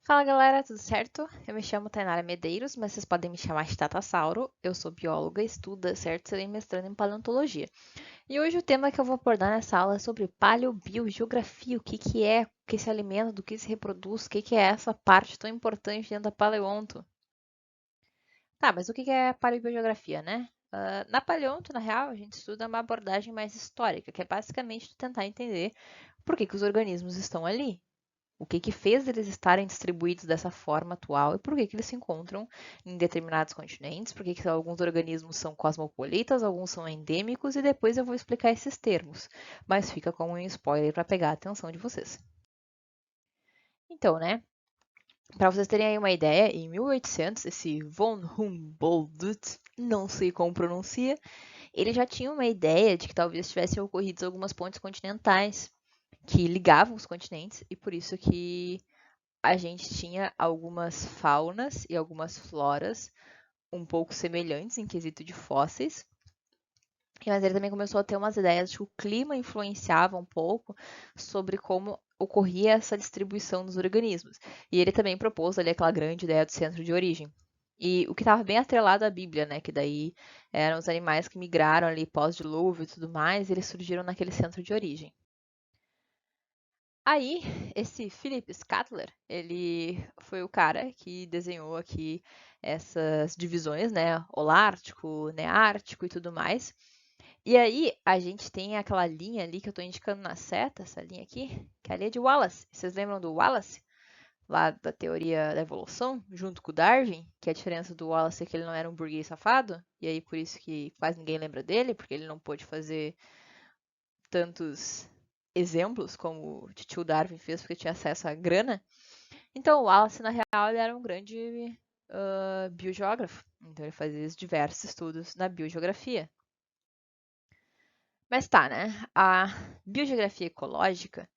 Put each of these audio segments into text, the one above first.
Fala galera, tudo certo? Eu me chamo Tainara Medeiros, mas vocês podem me chamar de Tatassauro. Eu sou bióloga, estudo, certo? Serei mestrando em paleontologia. E hoje o tema que eu vou abordar nessa aula é sobre paleobiogeografia, o que que é, o que se alimenta, do que se reproduz, o que que é essa parte tão importante dentro da paleonto. Tá, mas o que que é paleobiogeografia, né? Na paleonto, na real, a gente estuda uma abordagem mais histórica, que é basicamente tentar entender por que que os organismos estão ali. O que que fez eles estarem distribuídos dessa forma atual e por que que eles se encontram em determinados continentes, por que que alguns organismos são cosmopolitas, alguns são endêmicos e depois eu vou explicar esses termos, mas fica como um spoiler para pegar a atenção de vocês. Então, né, para vocês terem aí uma ideia, em 1800, esse von Humboldt, não sei como pronuncia, ele já tinha uma ideia de que talvez tivessem ocorrido algumas pontes continentais que ligavam os continentes e por isso que a gente tinha algumas faunas e algumas floras um pouco semelhantes em quesito de fósseis. Mas ele também começou a ter umas ideias de que o clima influenciava um pouco sobre como ocorria essa distribuição dos organismos. E ele também propôs ali aquela grande ideia do centro de origem. E o que estava bem atrelado à Bíblia, né? Que daí eram os animais que migraram ali pós-dilúvio e tudo mais, e eles surgiram naquele centro de origem. Aí, esse Philip Schattler, ele foi o cara que desenhou aqui essas divisões, né? Holártico, Neártico e tudo mais. E aí, a gente tem aquela linha ali que eu estou indicando na seta, essa linha aqui, que é a linha de Wallace. Vocês lembram do Wallace? Lá da teoria da evolução, junto com o Darwin, que a diferença do Wallace é que ele não era um burguês safado, e aí por isso que quase ninguém lembra dele, porque ele não pôde fazer tantos exemplos como o tio Darwin fez porque tinha acesso à grana. Então o Wallace, na real, ele era um grande biogeógrafo. Então ele fazia diversos estudos na biogeografia. Mas tá, né? A biogeografia ecológica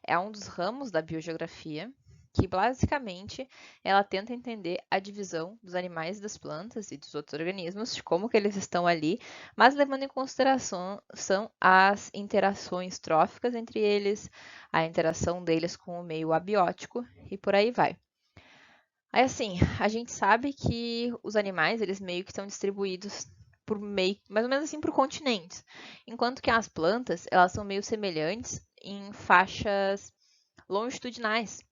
é um dos ramos da biogeografia que basicamente ela tenta entender a divisão dos animais, das plantas e dos outros organismos, de como que eles estão ali, mas levando em consideração são as interações tróficas entre eles, a interação deles com o meio abiótico e por aí vai. Aí assim, a gente sabe que os animais, eles meio que estão distribuídos por meio, mais ou menos assim, por continentes, enquanto que as plantas, elas são meio semelhantes em faixas longitudinais.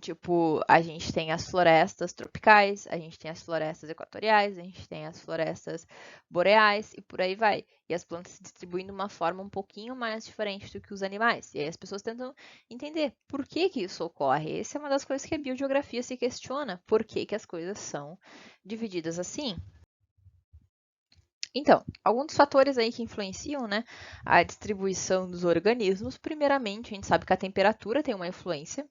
Tipo, a gente tem as florestas tropicais, a gente tem as florestas equatoriais, a gente tem as florestas boreais e por aí vai. E as plantas se distribuem de uma forma um pouquinho mais diferente do que os animais. E aí as pessoas tentam entender por que que isso ocorre. Essa é uma das coisas que a biogeografia se questiona. Por que que as coisas são divididas assim? Então, alguns dos fatores aí que influenciam, né, a distribuição dos organismos. Primeiramente, a gente sabe que a temperatura tem uma influência.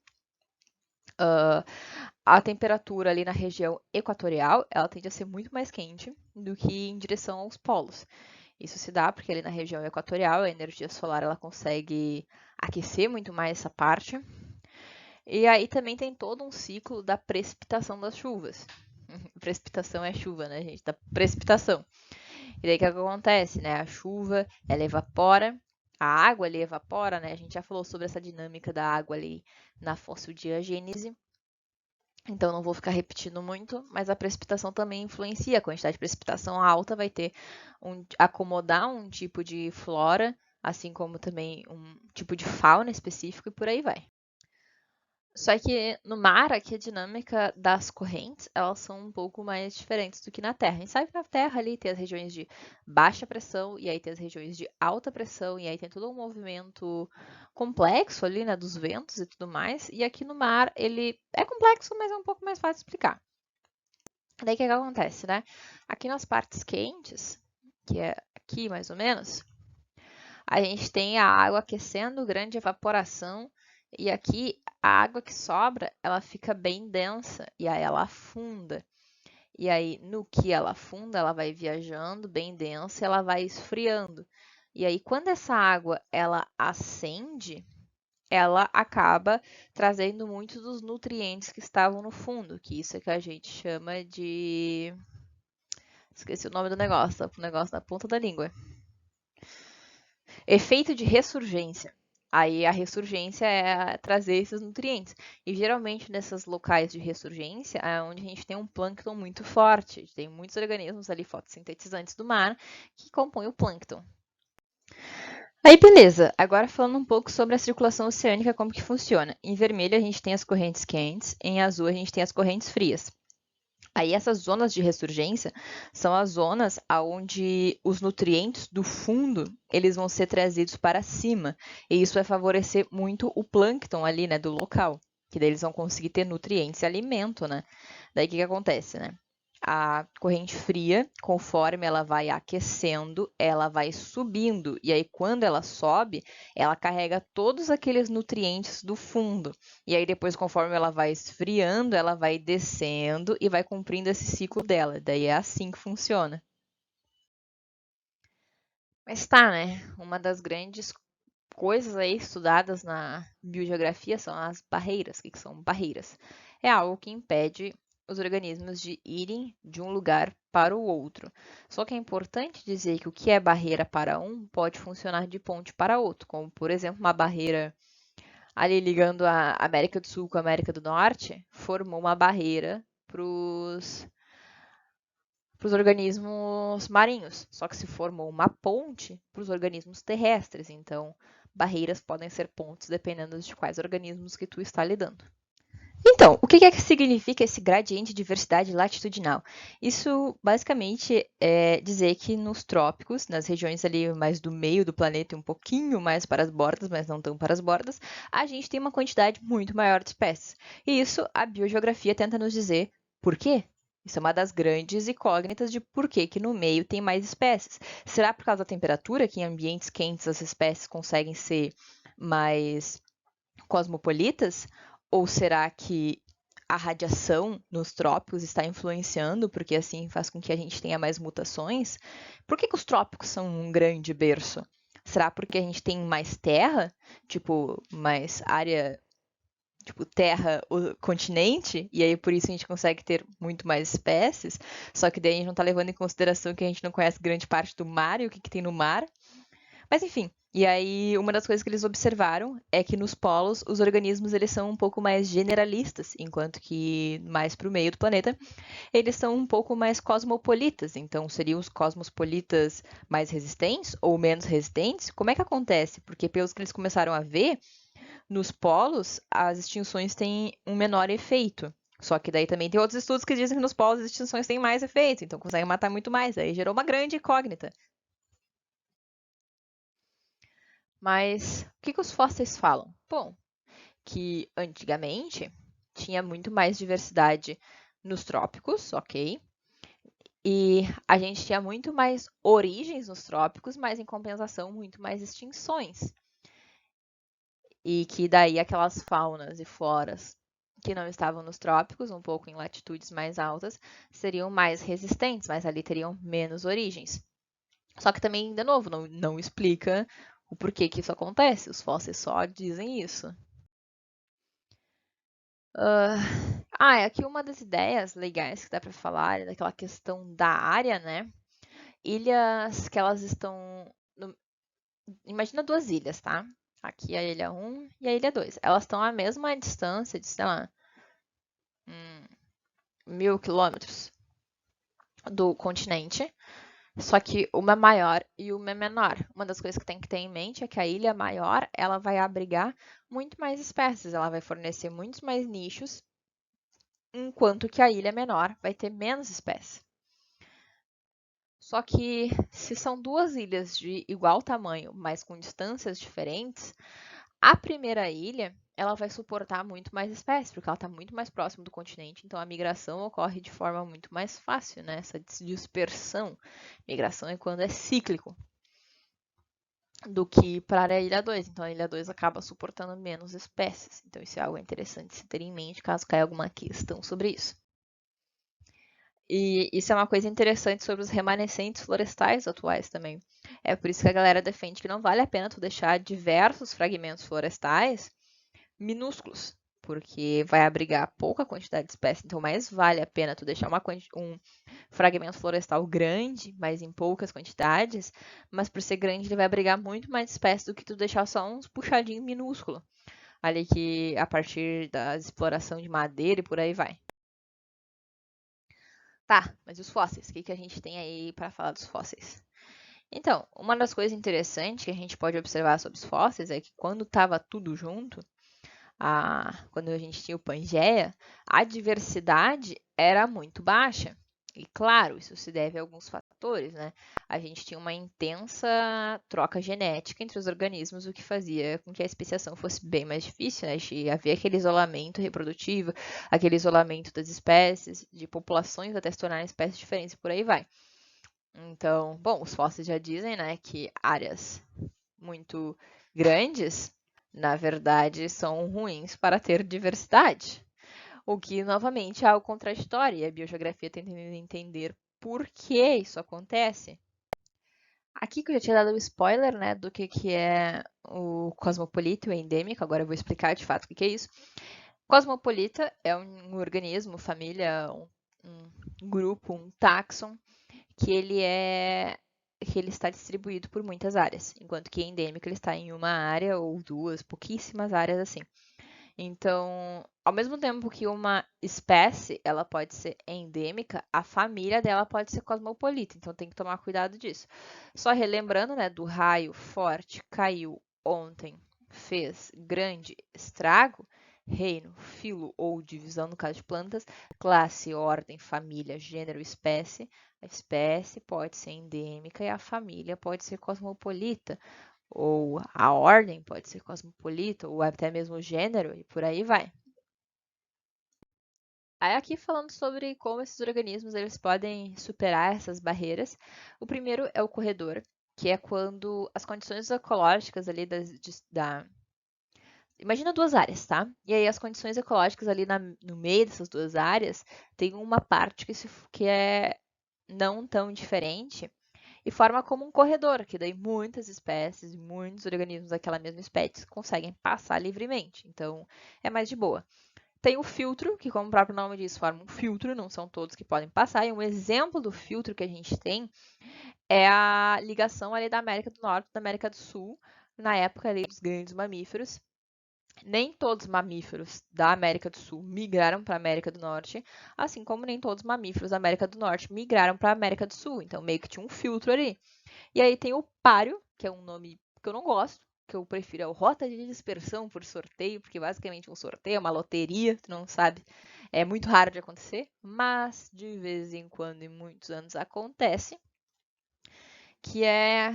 Uh, a temperatura ali na região equatorial, ela tende a ser muito mais quente do que em direção aos polos. Isso se dá porque ali na região equatorial a energia solar ela consegue aquecer muito mais essa parte. E aí também tem todo um ciclo da precipitação das chuvas. Precipitação é chuva, né, gente? Da precipitação. E daí o que acontece, né? A chuva, ela evapora, a água ali evapora, né? A gente já falou sobre essa dinâmica da água ali na fossildiagênese. Então não vou ficar repetindo muito, mas a precipitação também influencia. A quantidade de precipitação alta vai ter acomodar um tipo de flora, assim como também um tipo de fauna específico e por aí vai. Só que no mar, aqui a dinâmica das correntes, elas são um pouco mais diferentes do que na Terra. A gente sabe que na Terra ali tem as regiões de baixa pressão, e aí tem as regiões de alta pressão, e aí tem todo um movimento complexo ali, né, dos ventos e tudo mais. E aqui no mar, ele é complexo, mas é um pouco mais fácil de explicar. Daí o que acontece, né? Aqui nas partes quentes, que é aqui mais ou menos, a gente tem a água aquecendo, grande evaporação, e aqui a água que sobra, ela fica bem densa e aí ela afunda. E aí no que ela afunda, ela vai viajando bem densa, e ela vai esfriando. E aí quando essa água ela acende, ela acaba trazendo muitos dos nutrientes que estavam no fundo, que isso é que a gente chama de esqueci o nome do negócio, o negócio na ponta da língua. Efeito de ressurgência. Aí a ressurgência é trazer esses nutrientes. E geralmente nessas locais de ressurgência é onde a gente tem um plâncton muito forte. Tem muitos organismos ali fotossintetizantes do mar que compõem o plâncton. Aí beleza, agora falando um pouco sobre a circulação oceânica, como que funciona. Em vermelho a gente tem as correntes quentes, em azul a gente tem as correntes frias. Aí essas zonas de ressurgência são as zonas onde os nutrientes do fundo eles vão ser trazidos para cima. E isso vai favorecer muito o plâncton ali, né, do local. Que daí eles vão conseguir ter nutrientes e alimento, né? Daí o que acontece, né? A corrente fria, conforme ela vai aquecendo, ela vai subindo. E aí, quando ela sobe, ela carrega todos aqueles nutrientes do fundo. E aí, depois, conforme ela vai esfriando, ela vai descendo e vai cumprindo esse ciclo dela. Daí é assim que funciona. Mas tá, né? Uma das grandes coisas aí estudadas na biogeografia são as barreiras. O que são barreiras? É algo que impede os organismos de irem de um lugar para o outro. Só que é importante dizer que o que é barreira para um pode funcionar de ponte para outro, como por exemplo uma barreira ali ligando a América do Sul com a América do Norte, formou uma barreira para os organismos marinhos. Só que se formou uma ponte para os organismos terrestres. Então, barreiras podem ser pontes dependendo de quais organismos que tu está lidando. Então, o que é que significa esse gradiente de diversidade latitudinal? Isso basicamente é dizer que nos trópicos, nas regiões ali mais do meio do planeta e um pouquinho mais para as bordas, mas não tão para as bordas, a gente tem uma quantidade muito maior de espécies. E isso a biogeografia tenta nos dizer por quê. Isso é uma das grandes incógnitas de por que no meio tem mais espécies. Será por causa da temperatura, que em ambientes quentes as espécies conseguem ser mais cosmopolitas? Ou será que a radiação nos trópicos está influenciando, porque assim faz com que a gente tenha mais mutações? Por que os trópicos são um grande berço? Será porque a gente tem mais terra, tipo, mais área, tipo, terra, o continente, e aí por isso a gente consegue ter muito mais espécies? Só que daí a gente não está levando em consideração que a gente não conhece grande parte do mar e o que tem no mar. Mas enfim, e aí uma das coisas que eles observaram é que nos polos os organismos eles são um pouco mais generalistas, enquanto que mais para o meio do planeta eles são um pouco mais cosmopolitas. Então seriam os cosmopolitas mais resistentes ou menos resistentes? Como é que acontece? Porque pelos que eles começaram a ver, nos polos as extinções têm um menor efeito. Só que daí também tem outros estudos que dizem que nos polos as extinções têm mais efeito, então conseguem matar muito mais. Aí gerou uma grande incógnita. Mas o que os fósseis falam? Bom, que antigamente tinha muito mais diversidade nos trópicos, ok? E a gente tinha muito mais origens nos trópicos, mas em compensação, muito mais extinções. E que daí aquelas faunas e floras que não estavam nos trópicos, um pouco em latitudes mais altas, seriam mais resistentes, mas ali teriam menos origens. Só que também, de novo, não explica o porquê que isso acontece. Os fósseis só dizem isso. Aqui uma das ideias legais que dá para falar é daquela questão da área, né? Ilhas que elas estão. Imagina duas ilhas, tá? Aqui a ilha 1 e a ilha 2. Elas estão à mesma distância de, sei lá, 1.000 quilômetros do continente. Só que uma é maior e uma é menor. Uma das coisas que tem que ter em mente é que a ilha maior ela vai abrigar muito mais espécies, ela vai fornecer muitos mais nichos, enquanto que a ilha menor vai ter menos espécies. Só que se são duas ilhas de igual tamanho, mas com distâncias diferentes, a primeira ilha ela vai suportar muito mais espécies, porque ela está muito mais próxima do continente, então a migração ocorre de forma muito mais fácil, né? Essa dispersão. Migração é quando é cíclico, do que para a ilha 2. Então a ilha 2 acaba suportando menos espécies. Então isso é algo interessante se ter em mente caso caia alguma questão sobre isso. E isso é uma coisa interessante sobre os remanescentes florestais atuais também. É por isso que a galera defende que não vale a pena tu deixar diversos fragmentos florestais minúsculos, porque vai abrigar pouca quantidade de espécies, então mais vale a pena tu deixar um fragmento florestal grande, mas em poucas quantidades, mas por ser grande ele vai abrigar muito mais espécies do que tu deixar só uns puxadinhos minúsculos, ali que a partir da exploração de madeira e por aí vai. Tá, mas os fósseis, o que a gente tem aí para falar dos fósseis? Então, uma das coisas interessantes que a gente pode observar sobre os fósseis é que quando estava tudo junto, quando a gente tinha o Pangeia, a diversidade era muito baixa. E claro, isso se deve a alguns fatores, né? A gente tinha uma intensa troca genética entre os organismos, o que fazia com que a especiação fosse bem mais difícil, né? Havia aquele isolamento reprodutivo, aquele isolamento das espécies, de populações até se tornarem espécies diferentes e por aí vai. Então, bom, os fósseis já dizem, né, que áreas muito grandes, na verdade, são ruins para ter diversidade. O que, novamente, é algo contraditório, e a biogeografia está tentando entender por que isso acontece. Aqui que eu já tinha dado o spoiler, né, do que é o cosmopolita e o endêmico, agora eu vou explicar de fato o que é isso. Cosmopolita é um organismo, família, um grupo, um táxon, que ele está distribuído por muitas áreas, enquanto que endêmico ele está em uma área ou duas, pouquíssimas áreas assim. Então, ao mesmo tempo que uma espécie ela pode ser endêmica, a família dela pode ser cosmopolita, então tem que tomar cuidado disso. Só relembrando, né, do raio forte, caiu ontem, fez grande estrago, reino, filo ou divisão no caso de plantas, classe, ordem, família, gênero, espécie. A espécie pode ser endêmica e a família pode ser cosmopolita ou a ordem pode ser cosmopolita, ou até mesmo o gênero, e por aí vai. Aí aqui falando sobre como esses organismos eles podem superar essas barreiras. O primeiro é o corredor, que é quando as condições ecológicas ali Imagina duas áreas, tá? E aí as condições ecológicas ali no meio dessas duas áreas tem uma parte que é não tão diferente e forma como um corredor, que daí muitas espécies, muitos organismos daquela mesma espécie conseguem passar livremente. Então, é mais de boa. Tem o filtro, que como o próprio nome diz, forma um filtro, não são todos que podem passar. E um exemplo do filtro que a gente tem é a ligação ali da América do Norte e da América do Sul, na época ali dos grandes mamíferos. Nem todos os mamíferos da América do Sul migraram para a América do Norte, assim como nem todos os mamíferos da América do Norte migraram para a América do Sul. Então, meio que tinha um filtro ali. E aí tem o páreo, que é um nome que eu não gosto, que eu prefiro é o rota de dispersão por sorteio, porque basicamente um sorteio é uma loteria, tu não sabe, é muito raro de acontecer, mas de vez em quando, em muitos anos, acontece, que é,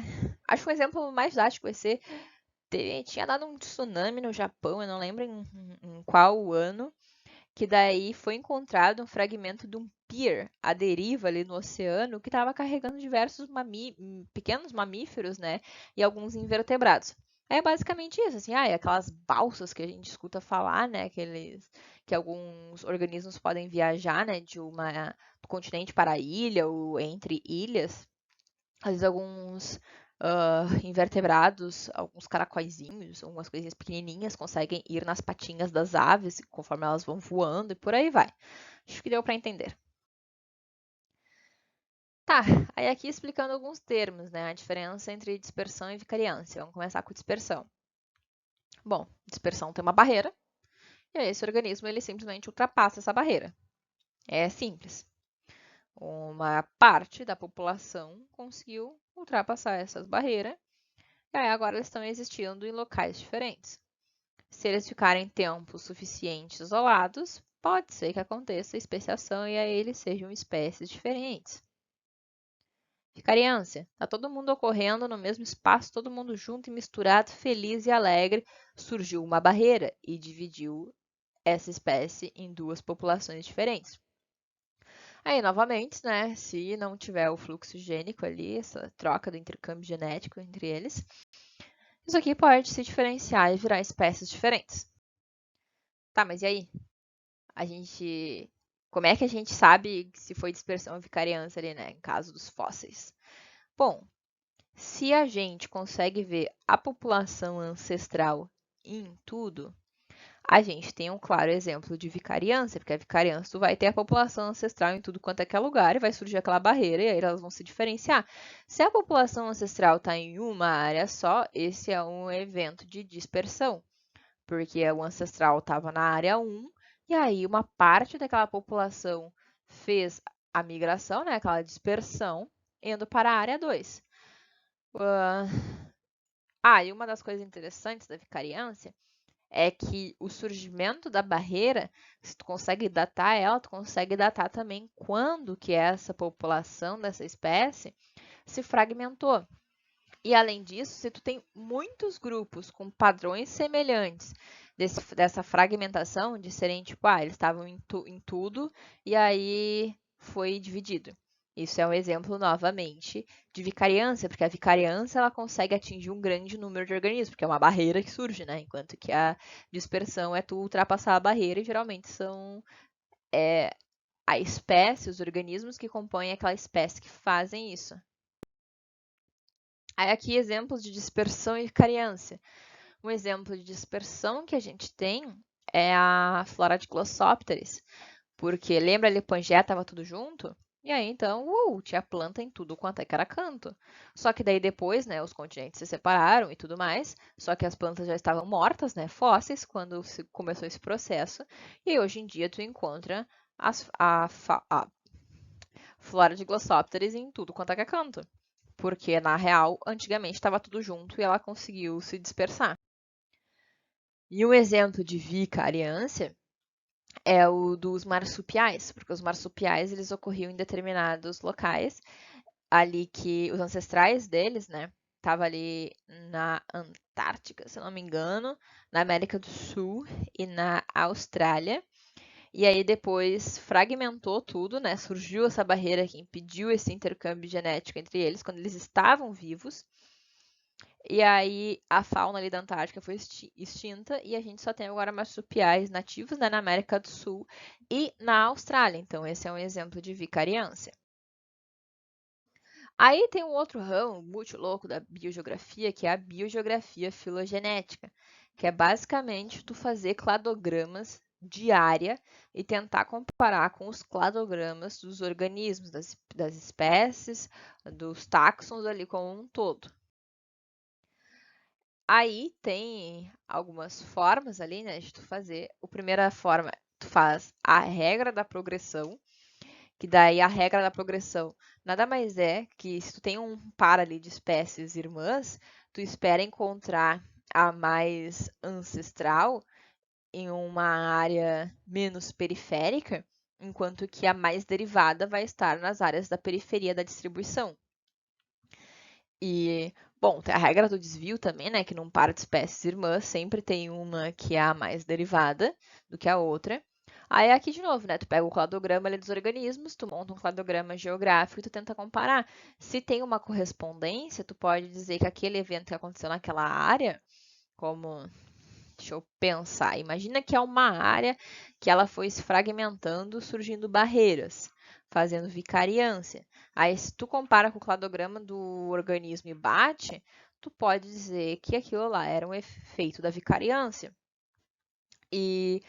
acho que um exemplo mais didático vai ser, tinha dado um tsunami no Japão, eu não lembro em qual ano, que daí foi encontrado um fragmento de um pier à deriva ali no oceano que estava carregando diversos pequenos mamíferos, né, e alguns invertebrados. É basicamente isso, assim, aquelas balsas que a gente escuta falar, né, que alguns organismos podem viajar, né, do continente para a ilha ou entre ilhas. Às vezes alguns invertebrados, alguns caracóizinhos, algumas coisinhas pequenininhas conseguem ir nas patinhas das aves conforme elas vão voando e por aí vai. Acho que deu para entender. Tá, aí aqui explicando alguns termos, né? A diferença entre dispersão e vicariância. Vamos começar com dispersão. Bom, dispersão tem uma barreira, e aí esse organismo ele simplesmente ultrapassa essa barreira. É simples. Uma parte da população conseguiu ultrapassar essas barreiras. E aí agora eles estão existindo em locais diferentes. Se eles ficarem tempo suficiente isolados, pode ser que aconteça especiação e aí eles sejam espécies diferentes. Vicariância. Está todo mundo ocorrendo no mesmo espaço, todo mundo junto e misturado, feliz e alegre. Surgiu uma barreira e dividiu essa espécie em duas populações diferentes. Aí, novamente, né, se não tiver o fluxo gênico ali, essa troca do intercâmbio genético entre eles, isso aqui pode se diferenciar e virar espécies diferentes. Tá, mas e aí? Como é que a gente sabe se foi dispersão ou vicariância ali, né, em caso dos fósseis? Bom, se a gente consegue ver a população ancestral em tudo, a gente tem um claro exemplo de vicariância, porque a vicariância tu vai ter a população ancestral em tudo quanto é que é lugar e vai surgir aquela barreira e aí elas vão se diferenciar. Se a população ancestral está em uma área só, esse é um evento de dispersão, porque o ancestral estava na área 1 e aí uma parte daquela população fez a migração, né, aquela dispersão, indo para a área 2. E uma das coisas interessantes da vicariância é que o surgimento da barreira, se tu consegue datar ela, tu consegue datar também quando que essa população dessa espécie se fragmentou. E além disso, se tu tem muitos grupos com padrões semelhantes dessa fragmentação, de serem tipo, eles estavam em tudo e aí foi dividido. Isso é um exemplo, novamente, de vicariância, porque a vicariância ela consegue atingir um grande número de organismos, porque é uma barreira que surge, né? Enquanto que a dispersão é tu ultrapassar a barreira e geralmente são a espécie, os organismos que compõem aquela espécie que fazem isso. Aí aqui exemplos de dispersão e vicariância. Um exemplo de dispersão que a gente tem é a flora de Glossopteris, porque lembra ali Pangeia estava tudo junto? E aí então, tinha planta em tudo quanto é que era canto. Só que daí depois, né, os continentes se separaram e tudo mais, só que as plantas já estavam mortas, né, fósseis, quando começou esse processo. E hoje em dia tu encontra a flora de Glossopteris em tudo quanto é que é canto. Porque, na real, antigamente estava tudo junto e ela conseguiu se dispersar. E um exemplo de vicariância é o dos marsupiais, porque os marsupiais eles ocorriam em determinados locais, ali que os ancestrais deles, né, tava ali na Antártica, se eu não me engano, na América do Sul e na Austrália. E aí depois fragmentou tudo, né? Surgiu essa barreira que impediu esse intercâmbio genético entre eles quando eles estavam vivos. E aí a fauna ali da Antártica foi extinta e a gente só tem agora marsupiais nativos, né, na América do Sul e na Austrália. Então esse é um exemplo de vicariância. Aí tem um outro ramo muito louco da biogeografia, que é a biogeografia filogenética, que é basicamente tu fazer cladogramas de área e tentar comparar com os cladogramas dos organismos, das espécies, dos táxons ali como um todo. Aí tem algumas formas ali, né, de tu fazer. A primeira forma, tu faz a regra da progressão, que daí a regra da progressão nada mais é que se tu tem um par ali de espécies irmãs, tu espera encontrar a mais ancestral em uma área menos periférica, enquanto que a mais derivada vai estar nas áreas da periferia da distribuição. E, bom, tem a regra do desvio também, né? Que num par de espécies irmãs sempre tem uma que é a mais derivada do que a outra. Aí aqui de novo, né? Tu pega o cladograma ali dos organismos, tu monta um cladograma geográfico e tu tenta comparar. Se tem uma correspondência, tu pode dizer que aquele evento que aconteceu naquela área, como deixa eu pensar. Imagina que é uma área que ela foi se fragmentando, surgindo barreiras, fazendo vicariância. Aí, se tu compara com o cladograma do organismo e bate, tu pode dizer que aquilo lá era um efeito da vicariância. E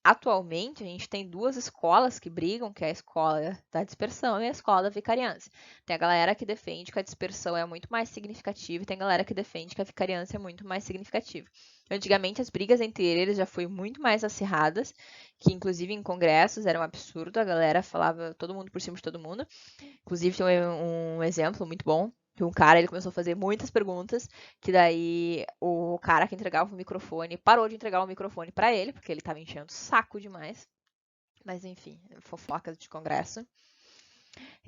atualmente, a gente tem duas escolas que brigam, que é a escola da dispersão e a escola da vicariância. Tem a galera que defende que a dispersão é muito mais significativa e tem a galera que defende que a vicariância é muito mais significativa. Antigamente, as brigas entre eles já foram muito mais acirradas, que inclusive em congressos era um absurdo, a galera falava todo mundo por cima de todo mundo. Inclusive, tem um exemplo muito bom que um cara ele começou a fazer muitas perguntas, que daí o cara que entregava o microfone parou de entregar o microfone para ele, porque ele estava enchendo o saco demais. Mas enfim, fofocas de congresso.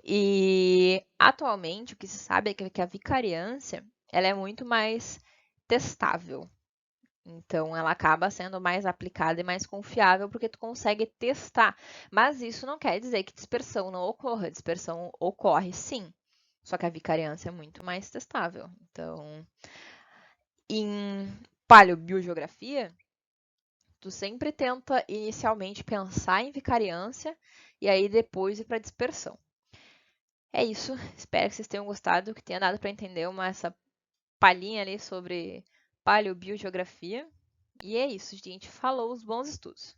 E atualmente o que se sabe é que a vicariância ela é muito mais testável. Então, ela acaba sendo mais aplicada e mais confiável porque tu consegue testar. Mas isso não quer dizer que dispersão não ocorra. Dispersão ocorre sim. Só que a vicariância é muito mais testável. Então, em paleobiogeografia, tu sempre tenta inicialmente pensar em vicariância e aí depois ir para dispersão. É isso. Espero que vocês tenham gostado, que tenha dado para entender essa palhinha ali sobre paleobiogeografia. E é isso, gente. Falou, os bons estudos.